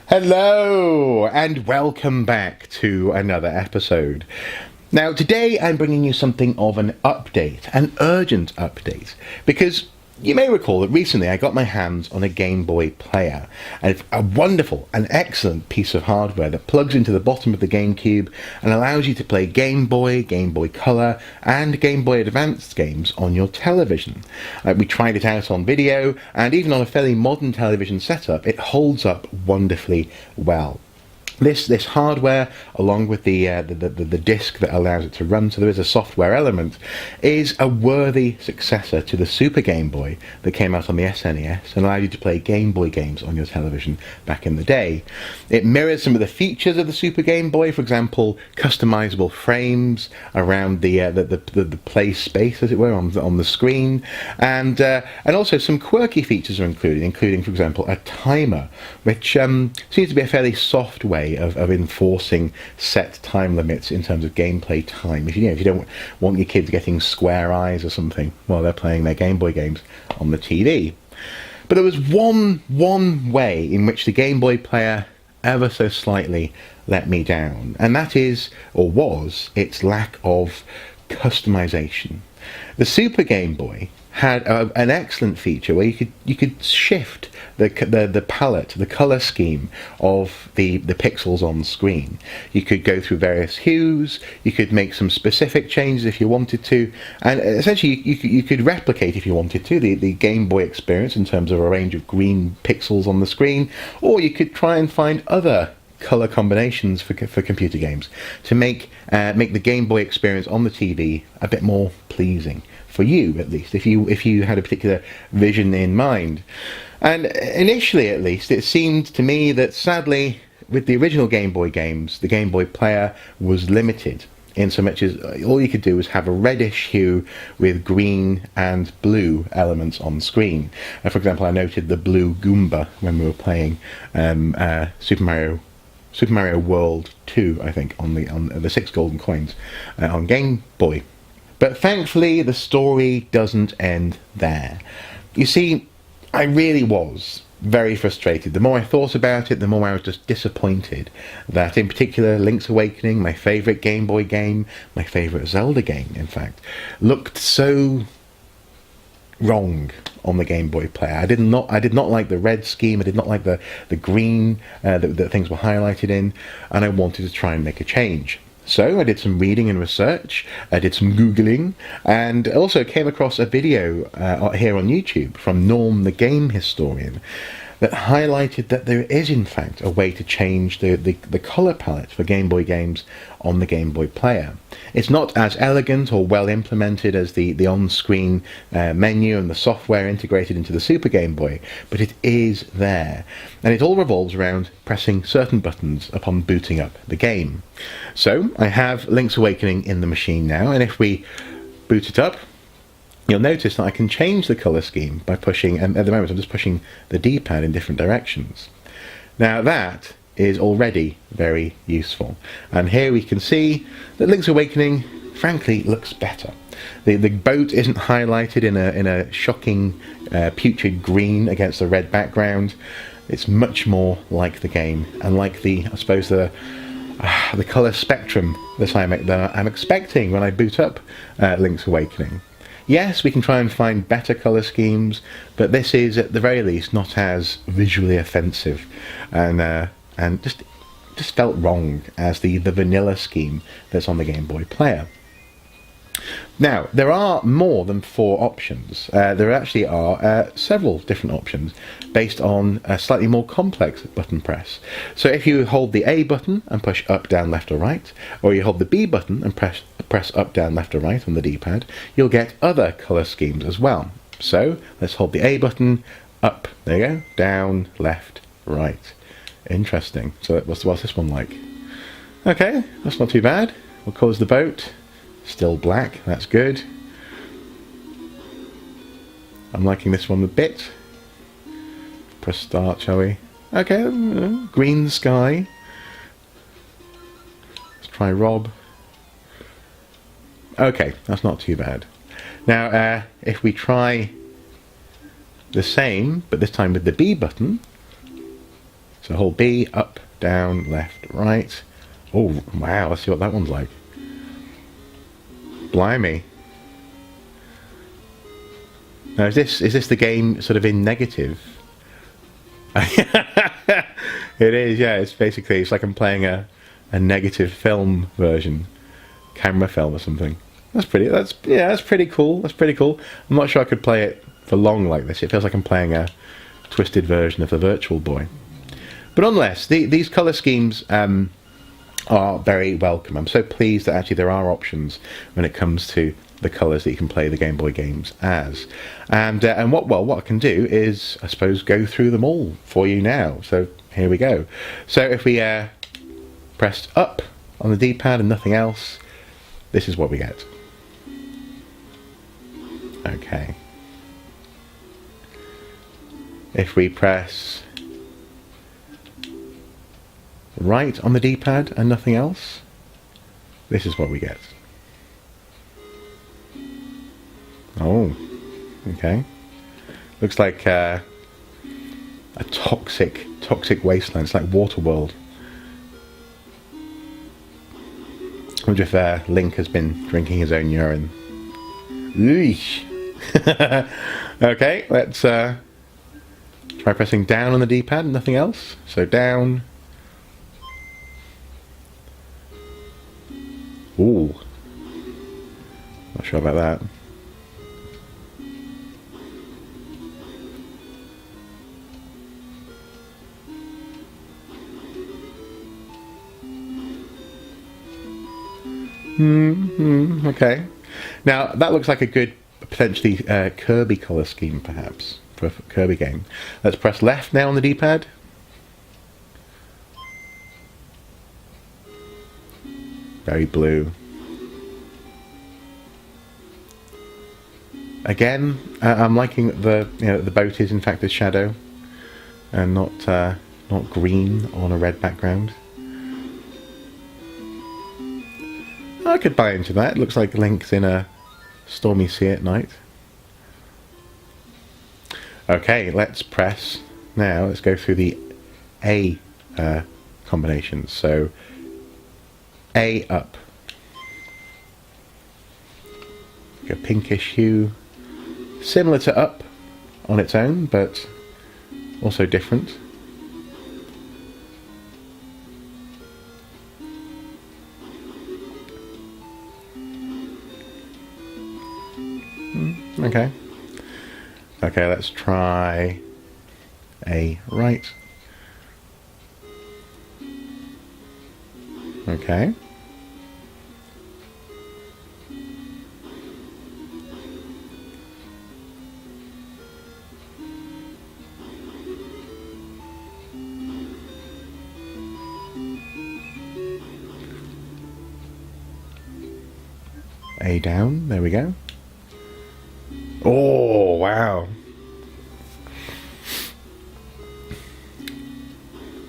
Hello and welcome back to another episode. Now today I'm bringing you something of an update, an urgent update, because you may recall that recently I got my hands on a Gameboy Player, and a wonderful and excellent piece of hardware that plugs into the bottom of the GameCube and allows you to play Game Boy, Game Boy Color and Game Boy Advanced games on your television. We tried it out on video, and even on a fairly modern television setup it holds up wonderfully well. This hardware, along with the disc that allows it to run, so there is a software element, is a worthy successor to the Super Game Boy that came out on the SNES and allowed you to play Game Boy games on your television back in the day. It mirrors some of the features of the Super Game Boy, for example, customizable frames around the play space, as it were, on the screen, and also some quirky features are included, including, for example, a timer, which seems to be a fairly soft way of enforcing set time limits in terms of gameplay time. If you don't want your kids getting square eyes or something while they're playing their Game Boy games on the TV. But there was one way in which the Game Boy Player ever so slightly let me down, and that is, or was, its lack of customization. The Super Game Boy had an excellent feature where you could shift the palette, the color scheme of the pixels on screen. You could go through various hues, you could make some specific changes if you wanted to, and essentially you could replicate, if you wanted to, the Game Boy experience in terms of a range of green pixels on the screen, or you could try and find other color combinations for computer games to make the Game Boy experience on the TV a bit more pleasing for you, at least if you had a particular vision in mind. And initially, at least, it seemed to me that sadly, with the original Game Boy games, the Game Boy Player was limited in so much as all you could do was have a reddish hue with green and blue elements on screen. For example, I noted the blue Goomba when we were playing Super Mario World 2, I think, on the 6 golden coins on Game Boy. But thankfully, the story doesn't end there. You see, I really was very frustrated. The more I thought about it, the more I was just disappointed that, in particular, Link's Awakening, my favourite Game Boy game, my favourite Zelda game, in fact, looked so wrong on the Game Boy Player. I did not like the red scheme. I did not like the green that things were highlighted in, and I wanted to try and make a change. So I did some reading and research, I did some Googling, and also came across a video here on YouTube from Norm the Game Historian that highlighted that there is in fact a way to change the colour palette for Game Boy games on the Game Boy Player. It's not as elegant or well implemented as the on-screen menu and the software integrated into the Super Game Boy, but it is there, and it all revolves around pressing certain buttons upon booting up the game. So I have Link's Awakening in the machine now, and if we boot it up, you'll notice that I can change the colour scheme by pushing, and at the moment I'm just pushing the D-pad in different directions. Now that is already very useful, and here we can see that Link's Awakening frankly looks better. The boat isn't highlighted in a shocking putrid green against a red background. It's much more like the game, and like the colour spectrum that I'm expecting when I boot up Link's Awakening. Yes, we can try and find better colour schemes, but this is, at the very least, not as visually offensive, and just felt wrong as the vanilla scheme that's on the Game Boy Player. Now, there are more than 4 options. There actually are several different options based on a slightly more complex button press. So if you hold the A button and push up, down, left or right, or you hold the B button and press up, down, left or right on the D-pad, you'll get other colour schemes as well. So let's hold the A button, up, there you go, down, left, right. Interesting. So what's this one like? Okay, that's not too bad. We'll close the boat. Still black, that's good. I'm liking this one a bit. Press start, shall we? Okay, green sky. Let's try Rob. Okay, that's not too bad. Now, if we try the same, but this time with the B button, So hold B, up, down, left, right. Oh, wow, let's see what that one's like. Blimey. Now, is this the game sort of in negative? It is, yeah. It's like I'm playing a negative film version, camera film or something. That's pretty cool. That's pretty cool. I'm not sure I could play it for long like this. It feels like I'm playing a twisted version of the Virtual Boy. But nonetheless, these color schemes are very welcome. I'm so pleased that actually there are options when it comes to the colours that you can play the Game Boy games as. And what I can do is, I suppose, go through them all for you now. So here we go. So if we pressed up on the D-pad and nothing else, this is what we get. Okay. If we press right on the D-pad and nothing else, this is what we get. Oh, okay. Looks like a toxic wasteland. It's like Waterworld. I wonder if Link has been drinking his own urine. Eesh. Okay, let's try pressing down on the D-pad and nothing else. So down. Ooh. Not sure about that. Okay. Now, that looks like a good, potentially Kirby colour scheme, perhaps, for a Kirby game. Let's press left now on the D-pad. Very blue. Again, I'm liking that the boat is in fact a shadow, and not green on a red background. I could buy into that. It looks like Link's in a stormy sea at night. Okay, let's press now. Let's go through the A combinations. So A up. A pinkish hue, similar to up on its own, but also different. Okay. Okay, let's try A right. Okay. A down, there we go. Oh, wow.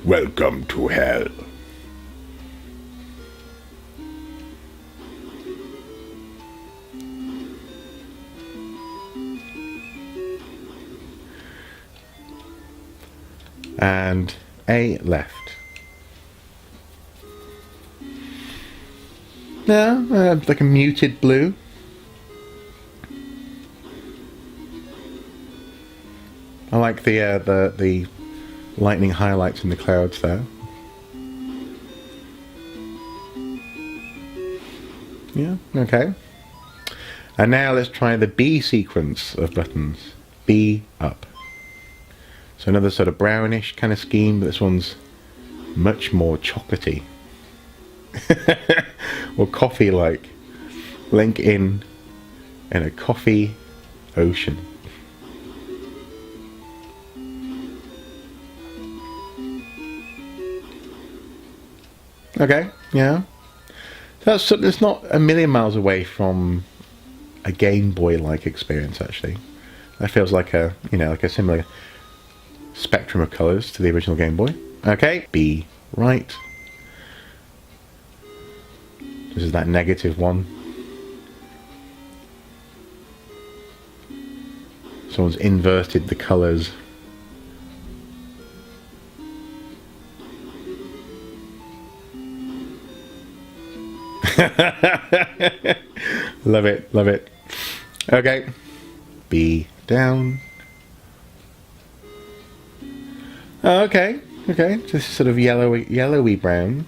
Welcome to hell. And A left. Yeah, like a muted blue. I like the lightning highlights in the clouds there. Yeah, okay. And now let's try the B sequence of buttons. B up. So another sort of brownish kind of scheme, but this one's much more chocolatey. Or coffee-like. Link in a coffee ocean. Okay, yeah. It's not a million miles away from a Game Boy-like experience, actually. That feels like a similar spectrum of colours to the original Game Boy. Okay, B right. This is that negative one. Someone's inverted the colours. Love it, love it. Okay. B down. Oh, okay, okay. Just sort of yellowy brown.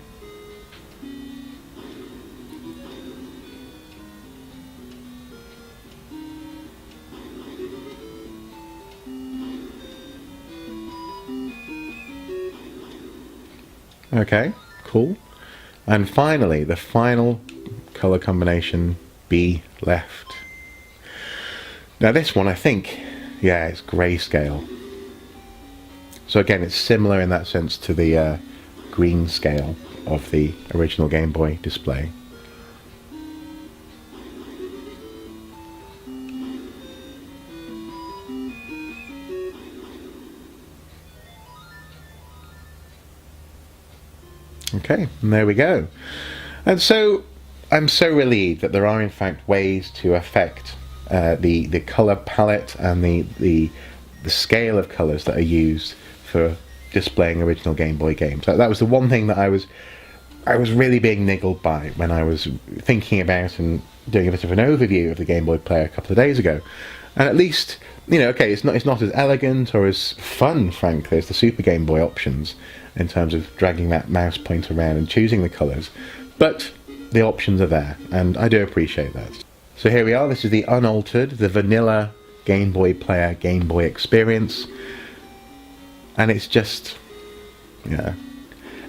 Okay, cool. And finally, the final colour combination, B left. Now this one, I think, yeah, it's grayscale. So again, it's similar in that sense to the green scale of the original Game Boy display. Okay, and there we go. And so I'm so relieved that there are in fact ways to affect the colour palette and the scale of colours that are used for displaying original Game Boy games. That was the one thing that I was really being niggled by when I was thinking about and doing a bit of an overview of the Game Boy Player a couple of days ago. And at least, you know, okay, it's not as elegant or as fun, frankly, as the Super Game Boy options in terms of dragging that mouse pointer around and choosing the colours, but the options are there, and I do appreciate that. So here we are. This is the unaltered, the vanilla Game Boy Player Game Boy experience, and it's just, yeah.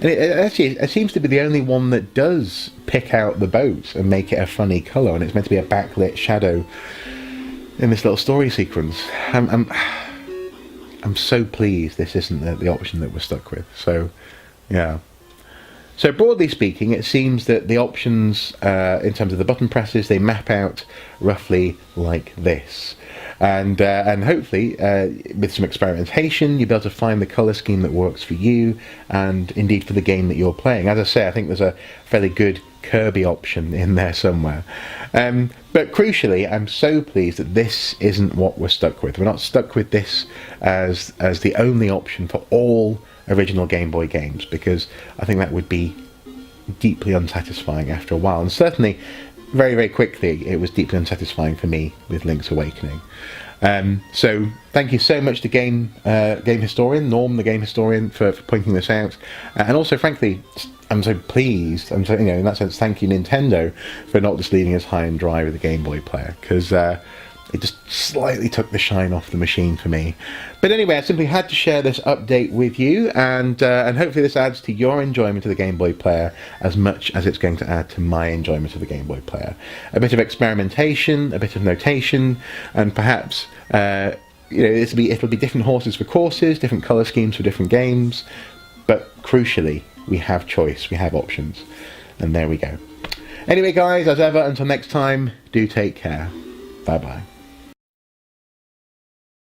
And it seems to be the only one that does pick out the boat and make it a funny colour, and it's meant to be a backlit shadow in this little story sequence. I'm so pleased this isn't the option that we're stuck with. So, yeah. So broadly speaking, it seems that the options, in terms of the button presses, they map out roughly like this. And hopefully, with some experimentation, you'll be able to find the colour scheme that works for you, and indeed for the game that you're playing. As I say, I think there's a fairly good Kirby option in there somewhere. But crucially, I'm so pleased that this isn't what we're stuck with. We're not stuck with this as the only option for all original Game Boy games, because I think that would be deeply unsatisfying after a while. And certainly, very, very quickly, it was deeply unsatisfying for me with Link's Awakening. So thank you so much to Game Historian, Norm the Game Historian, for pointing this out. And also, frankly, I'm so pleased, I'm so, you know, in that sense, thank you Nintendo for not just leaving us high and dry with the Game Boy Player, because it just slightly took the shine off the machine for me. But anyway, I simply had to share this update with you, and hopefully this adds to your enjoyment of the Game Boy Player as much as it's going to add to my enjoyment of the Game Boy Player. A bit of experimentation, a bit of notation, and perhaps you know, it'll be different horses for courses, different colour schemes for different games, but crucially, we have choice, we have options, and there we go. Anyway guys, as ever, until next time, do take care. Bye bye.